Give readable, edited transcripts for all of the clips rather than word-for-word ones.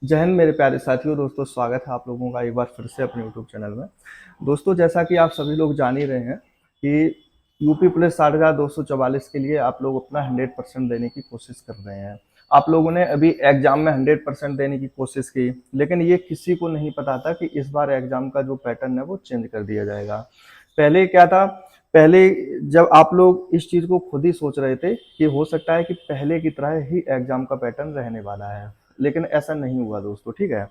जय हिंद मेरे प्यारे साथियों। दोस्तों, स्वागत है आप लोगों का एक बार फिर से अपने यूट्यूब चैनल में। दोस्तों, जैसा कि आप सभी लोग जान ही रहे हैं कि यूपी पुलिस 60,244 के लिए आप लोग अपना 100% देने की कोशिश कर रहे हैं। आप लोगों ने अभी एग्जाम में 100% देने की कोशिश की, लेकिन ये किसी को नहीं पता था कि इस बार एग्जाम का जो पैटर्न है वो चेंज कर दिया जाएगा। पहले क्या था, पहले जब आप लोग इस चीज़ को खुद ही सोच रहे थे कि हो सकता है कि पहले की तरह ही एग्जाम का पैटर्न रहने वाला है, लेकिन ऐसा नहीं हुआ दोस्तों। ठीक है,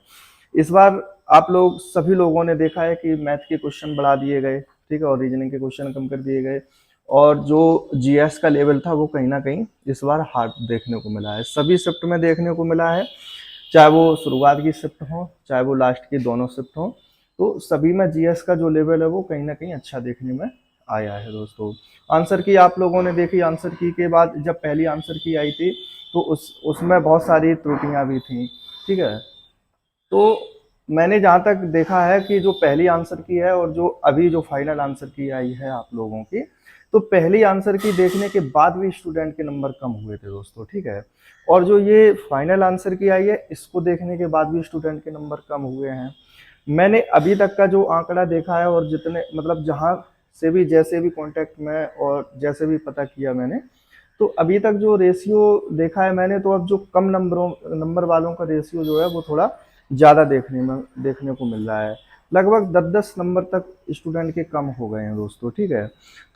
इस बार आप लोग सभी लोगों ने देखा है कि मैथ के क्वेश्चन बढ़ा दिए गए, ठीक है, और रीजनिंग के क्वेश्चन कम कर दिए गए, और जो जीएस का लेवल था वो कहीं ना कहीं इस बार हार्ड देखने को मिला है। सभी शिफ्ट में देखने को मिला है, चाहे वो शुरुआत की शिफ्ट हो चाहे वो लास्ट की दोनों शिफ्ट हो, तो सभी में जीएस का जो लेवल है वो कहीं ना कहीं अच्छा देखने में आया है दोस्तों। आंसर की आप लोगों ने देखी, आंसर की के बाद जब पहली आंसर की आई थी तो उसमें बहुत सारी त्रुटियां भी थी। ठीक है, तो मैंने जहाँ तक देखा है कि जो पहली आंसर की है और जो अभी जो फाइनल आंसर की आई है आप लोगों की, तो पहली आंसर की देखने के बाद भी स्टूडेंट के नंबर कम हुए थे दोस्तों। ठीक है, और जो ये फाइनल आंसर की आई है इसको देखने के बाद भी स्टूडेंट के नंबर कम हुए हैं। मैंने अभी तक का जो आंकड़ा देखा है और जितने मतलब जहाँ से भी जैसे भी कांटेक्ट में और जैसे भी पता किया मैंने, तो अभी तक जो रेशियो देखा है मैंने, तो अब जो कम नंबर वालों का रेशियो जो है वो थोड़ा ज़्यादा देखने को मिल रहा है। लगभग 10-10 नंबर तक स्टूडेंट के कम हो गए हैं दोस्तों। ठीक है,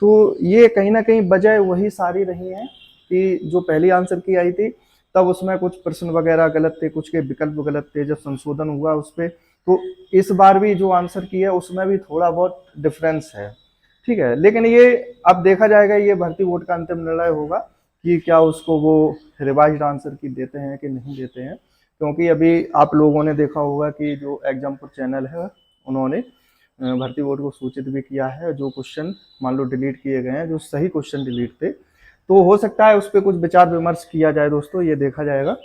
तो ये कहीं ना कहीं वजह वही सारी रही है कि जो पहली आंसर की आई थी तब उसमें कुछ प्रश्न वगैरह गलत थे, कुछ के विकल्प गलत थे, जब संशोधन हुआ उस पर, तो इस बार भी जो आंसर की है उसमें भी थोड़ा बहुत डिफरेंस है। ठीक है, लेकिन ये अब देखा जाएगा, ये भर्ती बोर्ड का अंतिम निर्णय होगा कि क्या उसको वो रिवाइज्ड आंसर की देते हैं कि नहीं देते हैं। क्योंकि अभी आप लोगों ने देखा होगा कि जो एग्जामपुर चैनल है उन्होंने भर्ती बोर्ड को सूचित भी किया है, जो क्वेश्चन मान लो डिलीट किए गए हैं, जो सही क्वेश्चन डिलीट थे, तो हो सकता है उस पर कुछ विचार विमर्श किया जाए दोस्तों, ये देखा जाएगा।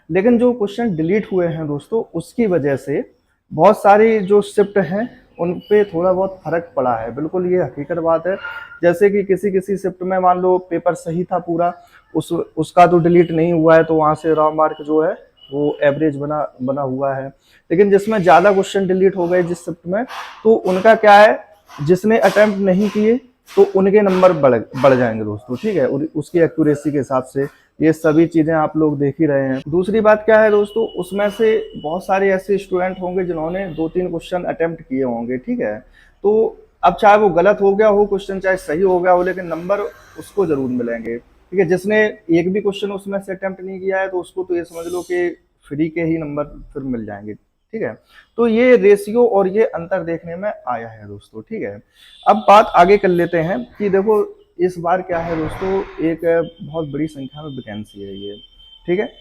लेकिन जो क्वेश्चन डिलीट हुए हैं दोस्तों उसकी वजह से बहुत सारी जो शिफ्ट हैं उन पे थोड़ा बहुत फर्क पड़ा है, बिल्कुल ये हकीकत बात है। जैसे कि किसी किसी शिफ्ट में मान लो पेपर सही था पूरा, उसका तो डिलीट नहीं हुआ है, तो वहाँ से रॉ मार्क जो है वो एवरेज बना बना हुआ है। लेकिन जिसमें ज़्यादा क्वेश्चन डिलीट हो गए जिस शिफ्ट में, तो उनका क्या है, जिसने अटेम्प्ट नहीं किए तो उनके नंबर बढ़ जाएंगे दोस्तों। ठीक है, उसकी एक्यूरेसी के हिसाब से ये सभी चीजें आप लोग देख ही रहे हैं। दूसरी बात क्या है दोस्तों, उसमें से बहुत सारे ऐसे स्टूडेंट होंगे जिन्होंने 2-3 क्वेश्चन अटेम्प्ट किए होंगे। ठीक है, तो अब चाहे वो गलत हो गया हो क्वेश्चन, चाहे सही हो गया हो, लेकिन नंबर उसको जरूर मिलेंगे। ठीक है, जिसने एक भी क्वेश्चन उसमें से अटेम्प्ट नहीं किया है तो उसको तो ये समझ लो कि फ्री के ही नंबर फिर मिल जाएंगे। ठीक है, तो ये रेशियो और ये अंतर देखने में आया है दोस्तों। ठीक है, अब बात आगे कर लेते हैं कि देखो इस बार क्या है दोस्तों, एक बहुत बड़ी संख्या में वैकेंसी है ये। ठीक है,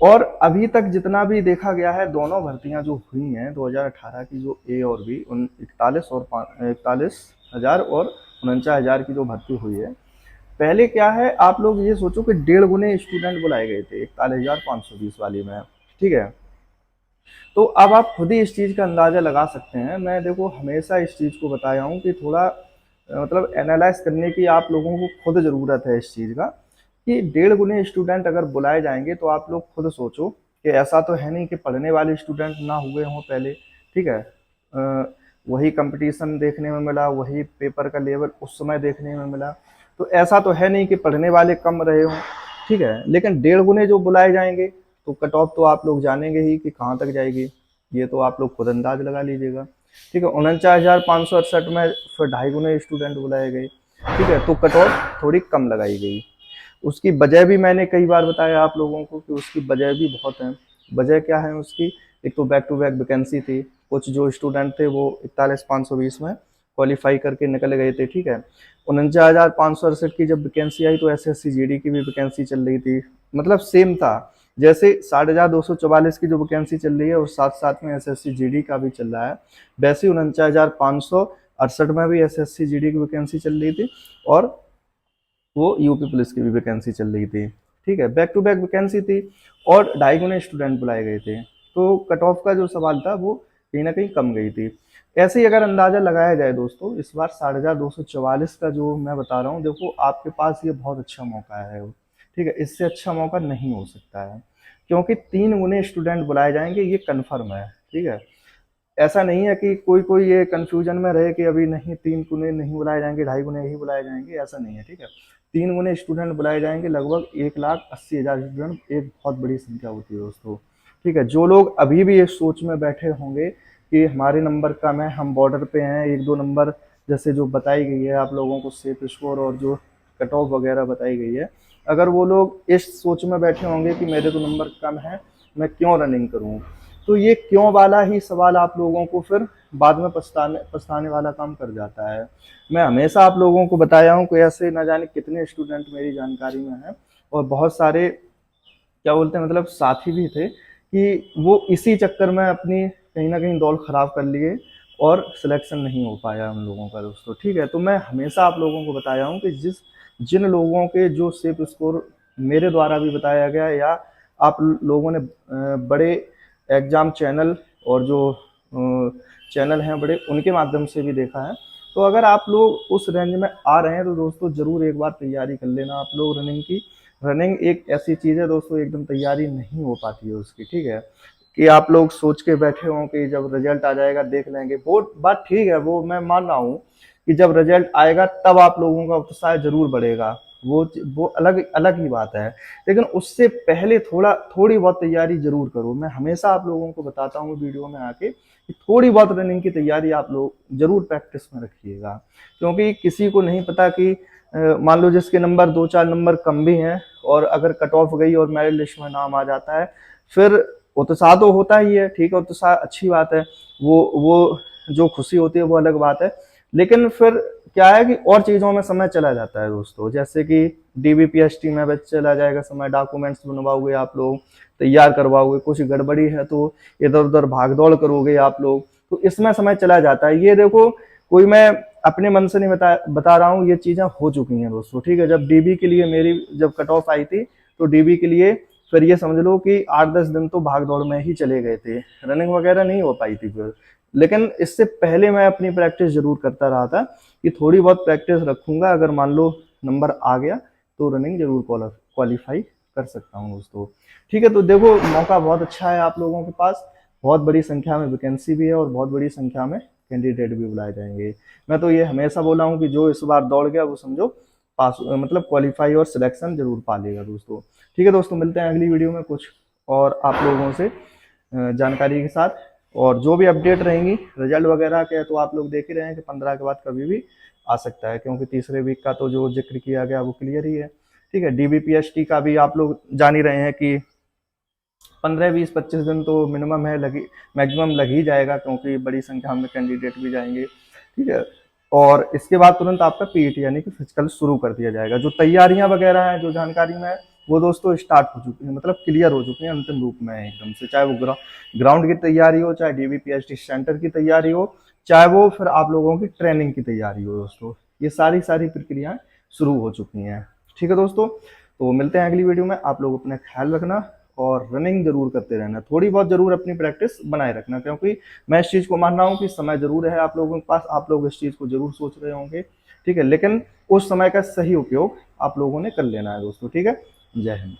और अभी तक जितना भी देखा गया है, दोनों भर्तियां जो हुई हैं 2018 की, जो ए और बी, उन 41,000 और 49,000 की जो भर्ती हुई है, पहले क्या है आप लोग ये सोचो कि 1.5 गुने स्टूडेंट बुलाए गए थे 41,520 वाली में। ठीक है, तो अब आप खुद ही इस चीज़ का अंदाज़ा लगा सकते हैं। मैं देखो हमेशा इस चीज़ को बताया हूँ कि थोड़ा मतलब एनालाइज करने की आप लोगों को खुद ज़रूरत है इस चीज़ का, कि 1.5 गुने स्टूडेंट अगर बुलाए जाएंगे तो आप लोग खुद सोचो कि ऐसा तो है नहीं कि पढ़ने वाले स्टूडेंट ना हुए हों पहले। ठीक है, वही कंपटीशन देखने में मिला, वही पेपर का लेवल उस समय देखने में मिला, तो ऐसा तो है नहीं कि पढ़ने वाले कम रहे हों। ठीक है, लेकिन 1.5 गुने जो बुलाए जाएंगे तो कट ऑफ तो आप लोग जानेंगे ही कि कहाँ तक जाएगी, ये तो आप लोग खुद अंदाज लगा लीजिएगा। ठीक है, 49,568 में फिर 2.5 गुने स्टूडेंट बुलाए गए। ठीक है, तो कट ऑफ थोड़ी कम लगाई गई। उसकी वजह भी मैंने कई बार बताया आप लोगों को कि उसकी वजह भी बहुत है। वजह क्या है उसकी, एक तो बैक टू बैक वैकेंसी थी, कुछ जो स्टूडेंट थे वो 41,520 में क्वालिफाई करके निकल गए थे। ठीक है, 49,568 की जब वैकेंसी आई तो SSC GD की भी वैकेंसी चल रही थी, मतलब सेम था, जैसे 60,244 की जो वैकेंसी चल रही है और साथ साथ में SSC GD का भी चल रहा है, वैसे 49,568 में भी SSC GD की वैकेंसी चल रही थी और वो यूपी पुलिस की भी वैकेंसी चल रही थी। ठीक है, बैक टू बैक वैकेंसी थी और 2.5 गुने स्टूडेंट बुलाए गए थे, तो कट ऑफ का जो सवाल था वो कहीं ना कहीं कम गई थी। ऐसे ही अगर अंदाजा लगाया जाए दोस्तों, इस बार 60,244 का जो मैं बता रहा हूँ, देखो आपके पास ये बहुत अच्छा मौका है। ठीक है, इससे अच्छा मौका नहीं हो सकता है। क्योंकि 3 गुने स्टूडेंट बुलाए जाएंगे, ये कन्फर्म है। ठीक है, ऐसा नहीं है कि कोई कोई ये कंफ्यूजन में रहे कि अभी नहीं 3 गुने नहीं बुलाए जाएंगे, 2.5 गुने ही बुलाए जाएंगे, ऐसा नहीं है। ठीक है, 3 गुने स्टूडेंट बुलाए जाएंगे, लगभग 1,80,000 स्टूडेंट एक बहुत बड़ी संख्या होती है दोस्तों। ठीक है, जो लोग अभी भी इस सोच में बैठे होंगे कि हमारे नंबर कम है, हम बॉर्डर पे हैं, 1-2 नंबर जैसे जो बताई गई है आप लोगों को सेफ स्कोर और जो कट ऑफ वगैरह बताई गई है, अगर वो लोग इस सोच में बैठे होंगे कि मेरे तो नंबर कम है, मैं क्यों रनिंग करूँ, तो ये क्यों वाला ही सवाल आप लोगों को फिर बाद में पछताने पछताने वाला काम कर जाता है। मैं हमेशा आप लोगों को बताया हूँ कि ऐसे न जाने कितने स्टूडेंट मेरी जानकारी में हैं, और बहुत सारे क्या बोलते हैं मतलब साथी भी थे कि वो इसी चक्कर में अपनी कहीं ना कहीं दौड़ खराब कर लिए और सिलेक्शन नहीं हो पाया उन लोगों का दोस्तों। ठीक है, तो मैं हमेशा आप लोगों को बताया हूँ कि जिन लोगों के जो सेफ स्कोर मेरे द्वारा भी बताया गया, या आप लोगों ने बड़े एग्जाम चैनल और जो चैनल हैं बड़े, उनके माध्यम से भी देखा है, तो अगर आप लोग उस रेंज में आ रहे हैं तो दोस्तों ज़रूर एक बार तैयारी कर लेना आप लोग रनिंग की। रनिंग एक ऐसी चीज़ है दोस्तों, एकदम तैयारी नहीं हो पाती है उसकी। ठीक है, कि आप लोग सोच के बैठे हों कि जब रिजल्ट आ जाएगा देख लेंगे, वो बात ठीक है, वो मैं मान रहा हूँ कि जब रिजल्ट आएगा तब आप लोगों का उत्साह जरूर बढ़ेगा, वो अलग अलग ही बात है। लेकिन उससे पहले थोड़ी बहुत तैयारी जरूर करो। मैं हमेशा आप लोगों को बताता हूँ वीडियो में आके कि थोड़ी बहुत रनिंग की तैयारी आप लोग जरूर प्रैक्टिस में रखिएगा, क्योंकि किसी को नहीं पता कि मान लो जिसके नंबर 2-4 नंबर कम भी हैं और अगर कट ऑफ गई और मेरिट लिस्ट में नाम आ जाता है, फिर उत्साह तो होता ही है। ठीक है, उत्साह अच्छी बात है, वो जो खुशी होती है वो अलग बात है। लेकिन फिर क्या है कि और चीज़ों में समय चला जाता है दोस्तों, जैसे कि DBPST में भी चला जाएगा समय, डॉक्यूमेंट्स बनवाओगे आप लोग, तैयार करवाओगे, कुछ गड़बड़ी है तो इधर उधर भाग दौड़ करोगे आप लोग, तो इसमें समय चला जाता है। ये देखो, कोई मैं अपने मन से नहीं बता रहा हूँ, ये चीज़ें हो चुकी हैं दोस्तों। ठीक है, जब DB के लिए मेरी जब कट ऑफ आई थी, तो DB के लिए फिर ये समझ लो कि 8-10 दिन तो भाग दौड़ में ही चले गए थे, रनिंग वगैरह नहीं हो पाई थी फिर। लेकिन इससे पहले मैं अपनी प्रैक्टिस जरूर करता रहा था कि थोड़ी बहुत प्रैक्टिस रखूंगा, अगर मान लो नंबर आ गया तो रनिंग जरूर क्वालिफाई कर सकता हूँ दोस्तों। ठीक है, तो देखो मौका बहुत अच्छा है आप लोगों के पास, बहुत बड़ी संख्या में वैकेंसी भी है और बहुत बड़ी संख्या में कैंडिडेट भी बुलाए जाएंगे। मैं तो ये हमेशा बोला हूँ कि जो इस बार दौड़ गया वो समझो पास, मतलब क्वालिफाई और सिलेक्शन जरूर पा लेगा दोस्तों। ठीक है दोस्तों, मिलते हैं अगली वीडियो में कुछ और आप लोगों से जानकारी के साथ, और जो भी अपडेट रहेंगी रिजल्ट वगैरह के, तो आप लोग देख ही रहे हैं कि 15 के बाद कभी भी आ सकता है, क्योंकि तीसरे वीक का तो जो जिक्र किया गया वो क्लियर ही है। ठीक है, DBPST का भी आप लोग जान ही रहे हैं कि 15-20-25 दिन तो मिनिमम है, लगी मैक्सिमम लग ही जाएगा, क्योंकि बड़ी संख्या में कैंडिडेट भी जाएंगे। ठीक है, और इसके बाद तुरंत आपका PET यानी कि फिजिकल शुरू कर दिया जाएगा। जो तैयारियां वगैरह हैं जो जानकारी में है वो दोस्तों स्टार्ट हो चुकी है, मतलब क्लियर हो चुकी है अंतिम रूप में एकदम से, चाहे वो ग्राउंड की तैयारी हो, चाहे DBPST सेंटर की तैयारी हो, चाहे वो फिर आप लोगों की ट्रेनिंग की तैयारी हो दोस्तों, ये सारी सारी प्रक्रियाएं शुरू हो चुकी हैं। ठीक है दोस्तों, तो मिलते हैं अगली वीडियो में। आप लोग अपना ख्याल रखना और रनिंग जरूर करते रहना, थोड़ी बहुत जरूर अपनी प्रैक्टिस बनाए रखना, क्योंकि मैं इस चीज़ को मान रहा हूँ कि समय जरूर है आप लोगों के पास, आप लोग इस चीज़ को जरूर सोच रहे होंगे। ठीक है, लेकिन उस समय का सही उपयोग आप लोगों ने कर लेना है दोस्तों। ठीक है, जय हिंद।